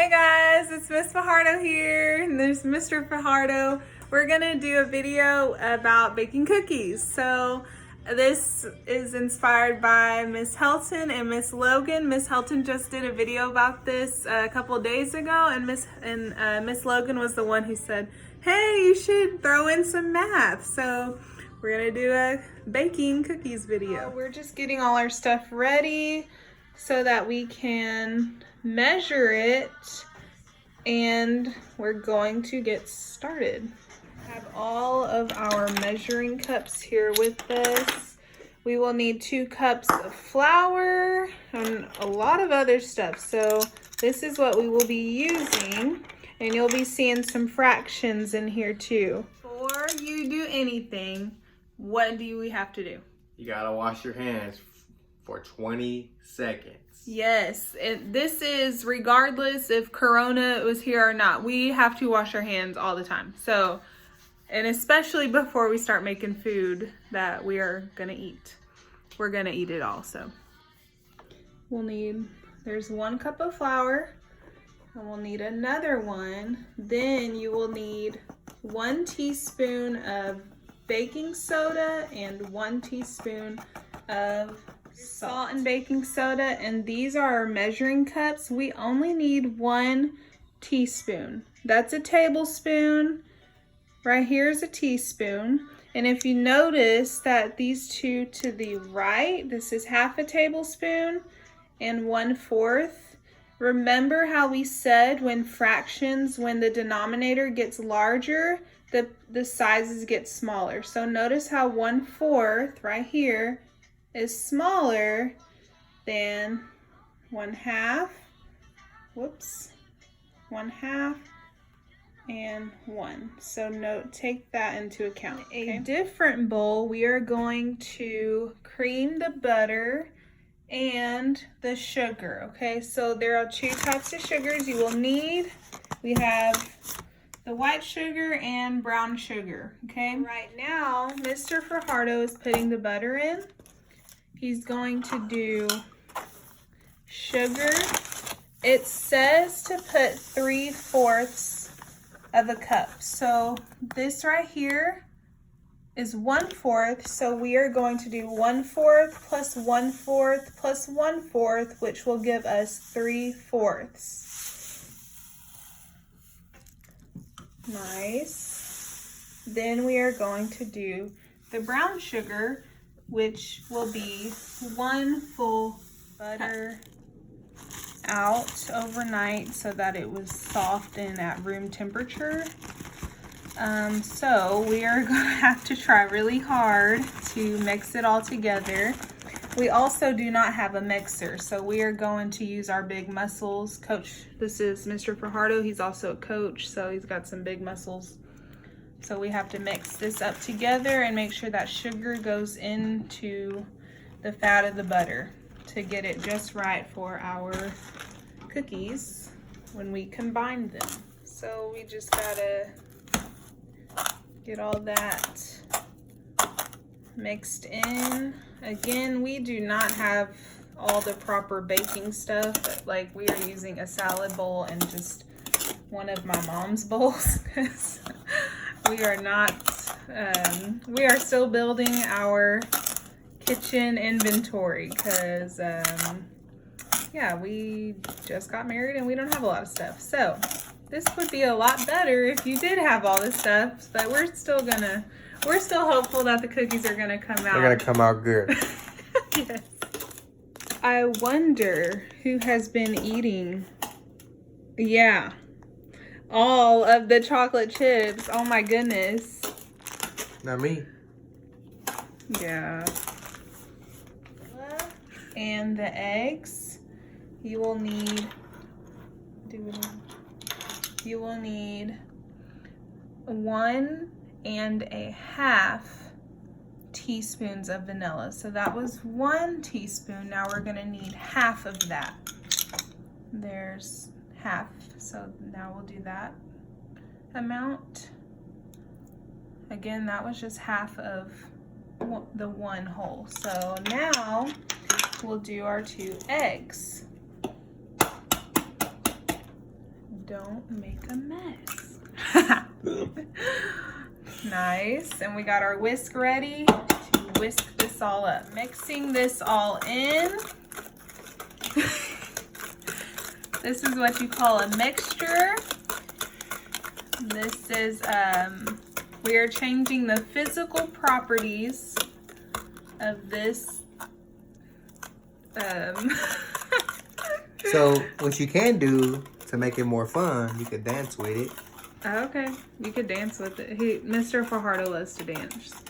Hey guys, it's Miss Fajardo here, and there's Mr. Fajardo. We're gonna do a video about baking cookies. So this is inspired by Miss Helton and Miss Logan. Miss Helton just did a video about this a couple days ago, and Miss Logan was the one who said, hey, you should throw in some math. So we're gonna do a baking cookies video. We're just getting all our stuff ready so that we can measure it, and we're going to get started. I have all of our measuring cups here with us. We will need 2 cups of flour and a lot of other stuff. So this is what we will be using, and you'll be seeing some fractions in here too. Before you do anything, what do we have to do? You gotta wash your hands for 20 seconds. Yes, this is regardless if Corona was here or not. We have to wash our hands all the time. So, and especially before we start making food that we are gonna eat. We're gonna eat it all, so. We'll need, there's 1 cup of flour, and we'll need another one. Then you will need 1 teaspoon of baking soda and 1 teaspoon of salt and baking soda, and these are our measuring cups. We only need 1 teaspoon. That's a tablespoon. Right here is a teaspoon. And if you notice that these 2 to the right, this is half a tablespoon and 1/4. Remember how we said when fractions, when the denominator gets larger, the sizes get smaller. So notice how 1/4 right here is smaller than 1/2, 1/2 and 1. So take that into account. Okay? A different bowl, we are going to cream the butter and the sugar. Okay, so there are 2 types of sugars you will need. We have the white sugar and brown sugar. Okay, right now Mr. Fajardo is putting the butter in. He's going to do sugar. It says to put 3/4 of a cup. So this right here is 1/4. So we are going to do 1/4 plus 1/4 plus 1/4, which will give us 3/4. Nice. Then we are going to do the brown sugar, which will be 1 full butter out overnight so that it was soft and at room temperature. So we are going to have to try really hard to mix it all together. We also do not have a mixer, so we are going to use our big muscles. Coach, this is Mr. Fajardo. He's also a coach, so he's got some big muscles. So we have to mix this up together and make sure that sugar goes into the fat of the butter to get it just right for our cookies when we combine them. So we just gotta get all that mixed in. Again, we do not have all the proper baking stuff, but like we are using a salad bowl and just one of my mom's bowls because we are not, we are still building our kitchen inventory because, yeah, we just got married and we don't have a lot of stuff. So this would be a lot better if you did have all this stuff, but we're still hopeful that the cookies are gonna come out. They're gonna come out good. Yes. I wonder who has been eating, yeah, all of the chocolate chips. Oh my goodness. Not me. Yeah. And the eggs, you will need 1.5 teaspoons of vanilla. So that was 1 teaspoon. Now we're gonna need half of that. There's half. So now we'll do that amount. Again, that was just half of the 1 whole. So now we'll do our 2 eggs. don't make a mess. Nice. And we got our whisk ready to whisk this all up. Mixing this all in. This is what you call a mixture. This is, we are changing the physical properties of this. So what you can do to make it more fun, you could dance with it. Okay, you could dance with it. Mr. Fajardo loves to dance.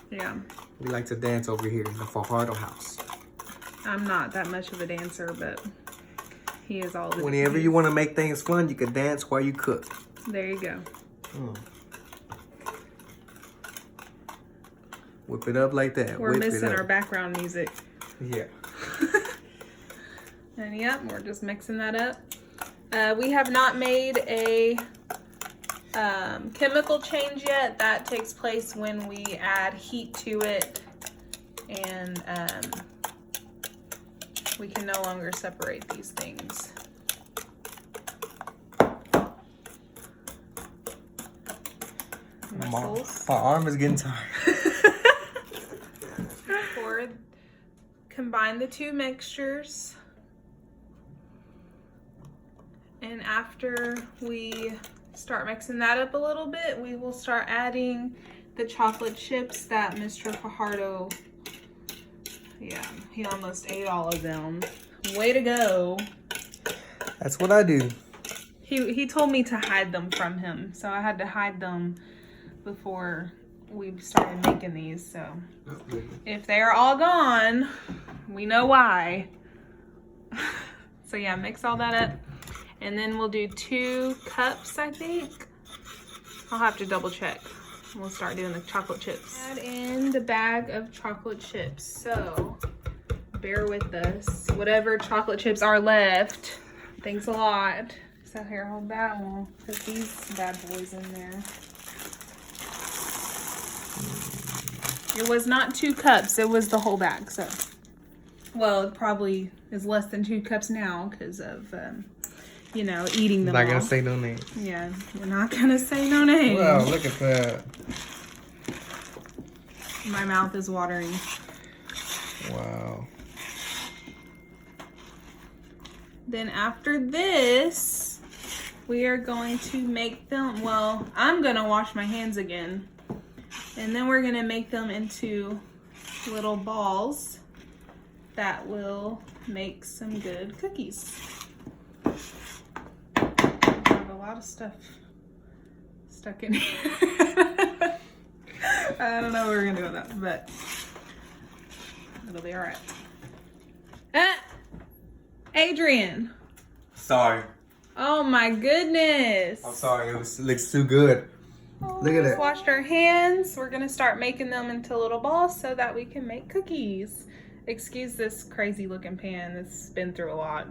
Yeah. We like to dance over here in the Fajardo house. I'm not that much of a dancer, but he is all the Whenever you want to make things fun, you can dance while you cook. There you go. Whip it up like that. We're Whip missing it up. our background music. Yeah. And yep, we're just mixing that up. We have not made a chemical change yet. That takes place when we add heat to it, and we can no longer separate these things. Muscles. My arm is getting tired. Combine the two mixtures. And after we start mixing that up a little bit, we will start adding the chocolate chips that Mr. Fajardo, yeah, he almost ate all of them. Way to go. That's what I do. He told me to hide them from him, so I had to hide them before we started making these. So if they're all gone, we know why. So yeah, mix all that up. And then we'll do 2 cups, I think. I'll have to double check. We'll start doing the chocolate chips. Add in the bag of chocolate chips. So bear with us. Whatever chocolate chips are left. Thanks a lot. So here, hold that one. Put these bad boys in there. It was not 2 cups. It was the whole bag. So, well, it probably is less than 2 cups now because of... you know, eating them I'm not all. gonna say no name. Yeah, we're not gonna say no names. Wow, look at that. My mouth is watering. Wow. Then after this, we are going to make them, well, I'm gonna wash my hands again. And then we're gonna make them into little balls that will make some good cookies. A lot of stuff stuck in here. I don't know what we're gonna do with that, but it'll be all right. Adrian. Sorry. Oh my goodness. I'm sorry. It looks too good. Look at Just it. washed our hands. We're gonna start making them into little balls so that we can make cookies. Excuse this crazy looking pan. It's been through a lot.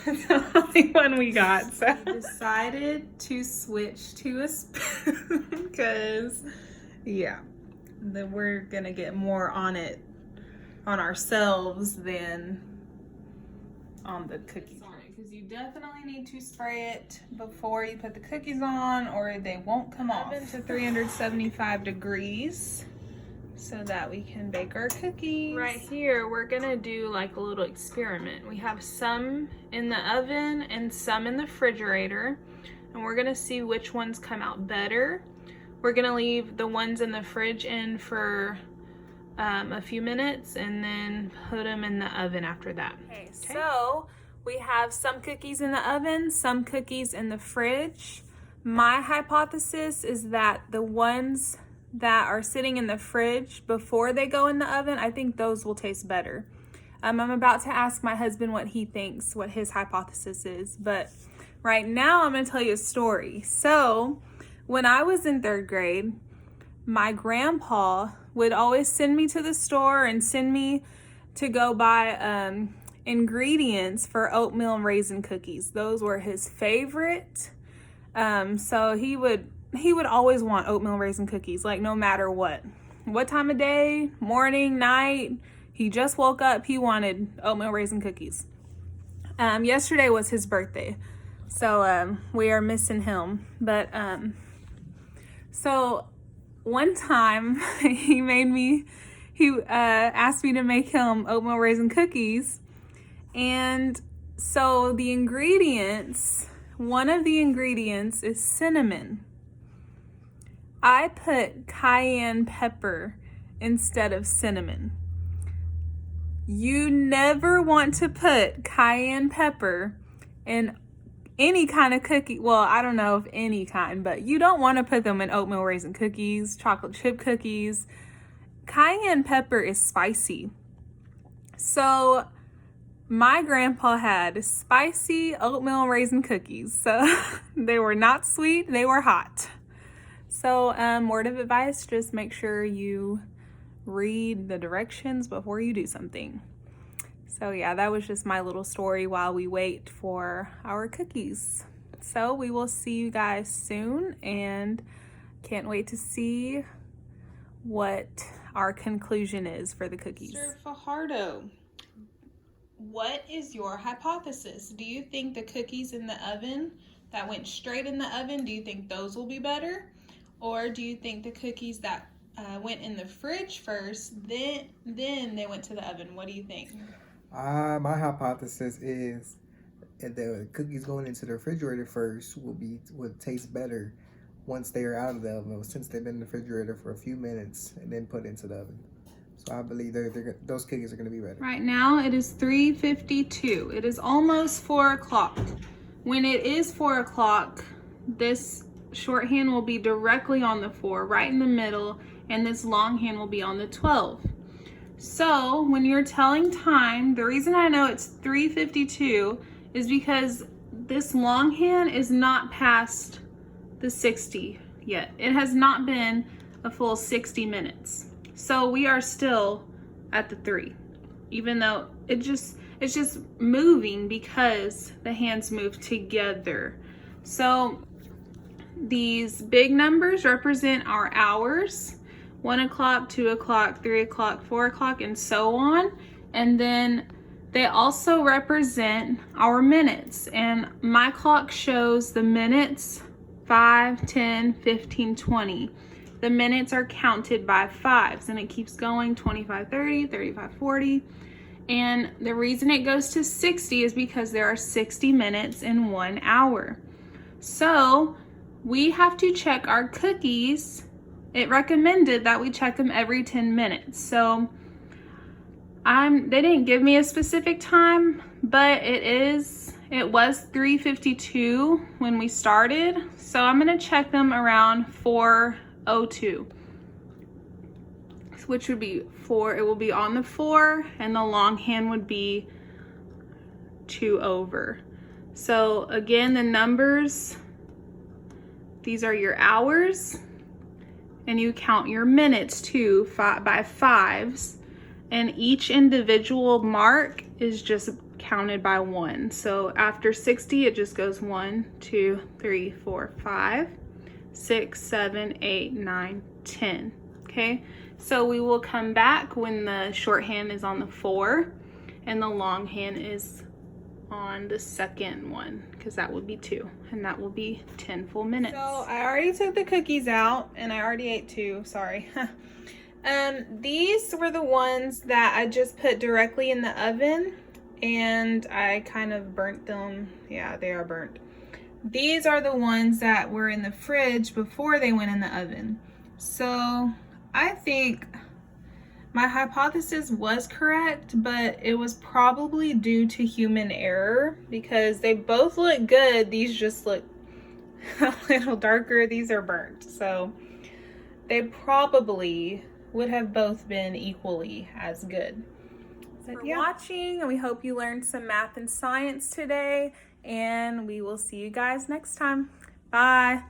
It's the only one we got. So I decided to switch to a spoon because, yeah, then we're gonna get more on it, on ourselves than on the cookies. Because you definitely need to spray it before you put the cookies on or they won't come off. Oven to 375 degrees. So that we can bake our cookies. Right here, we're gonna do like a little experiment. We have some in the oven and some in the refrigerator, and we're gonna see which ones come out better. We're gonna leave the ones in the fridge in for a few minutes and then put them in the oven after that. Okay, so we have some cookies in the oven, some cookies in the fridge. My hypothesis is that the ones that are sitting in the fridge before they go in the oven, I think those will taste better. I'm about to ask my husband what he thinks, what his hypothesis is, but right now I'm gonna tell you a story. So when I was in 3rd grade, my grandpa would always send me to the store and send me to go buy ingredients for oatmeal and raisin cookies. Those were his favorite. So he would always want oatmeal raisin cookies, like no matter what time of day, morning, night. He just woke up, he wanted oatmeal raisin cookies. Yesterday was his birthday. So we are missing him. But so one time he asked me to make him oatmeal raisin cookies. And so the ingredients, one of the ingredients is cinnamon. I put cayenne pepper instead of cinnamon. You never want to put cayenne pepper in any kind of cookie. Well, I don't know if any kind, but you don't want to put them in oatmeal raisin cookies, chocolate chip cookies. Cayenne pepper is spicy. So my grandpa had spicy oatmeal raisin cookies. So they were not sweet, they were hot. So word of advice, just make sure you read the directions before you do something. So yeah, that was just my little story while we wait for our cookies. So we will see you guys soon, and can't wait to see what our conclusion is for the cookies. Mr. Fajardo, what is your hypothesis? Do you think the cookies in the oven that went straight in the oven, do you think those will be better? Or do you think the cookies that went in the fridge first, then they went to the oven? What do you think? My hypothesis is that the cookies going into the refrigerator first will taste better once they are out of the oven, since they've been in the refrigerator for a few minutes and then put into the oven. So I believe those cookies are going to be better. Right now it is 3:52. It is almost 4 o'clock. When it is 4 o'clock, this shorthand will be directly on the 4, right in the middle, and this longhand will be on the 12. So when you're telling time, the reason I know it's 3:52 is because this longhand is not past the 60 yet. It has not been a full 60 minutes. So we are still at the 3, even though it's just moving because the hands move together. So these big numbers represent our hours, 1 o'clock, 2 o'clock, 3 o'clock, 4 o'clock, and so on. And then they also represent our minutes. And my clock shows the minutes 5, 10, 15, 20. The minutes are counted by 5s, and it keeps going 25, 30, 35, 40. And the reason it goes to 60 is because there are 60 minutes in 1 hour. So we have to check our cookies. It recommended that we check them every 10 minutes. So they didn't give me a specific time, but it was 3:52 when we started. So I'm gonna check them around 4:02, which would be 4. It will be on the 4, and the longhand would be 2 over. So again, the numbers, these are your hours, and you count your minutes too by 5s, and each individual mark is just counted by 1. So after 60, it just goes 1, 2, 3, 4, 5, 6, 7, 8, 9, 10. Okay, so we will come back when the shorthand is on the 4 and the longhand is on the second one, because that would be 2, and that will be 10 full minutes. So I already took the cookies out, and I already ate 2, sorry. These were the ones that I just put directly in the oven, and I kind of burnt them. Yeah, they are burnt. These are the ones that were in the fridge before they went in the oven. So I think my hypothesis was correct, but it was probably due to human error, because they both look good. These just look a little darker. These are burnt. So they probably would have both been equally as good. Thanks for watching, and we hope you learned some math and science today, and we will see you guys next time. Bye.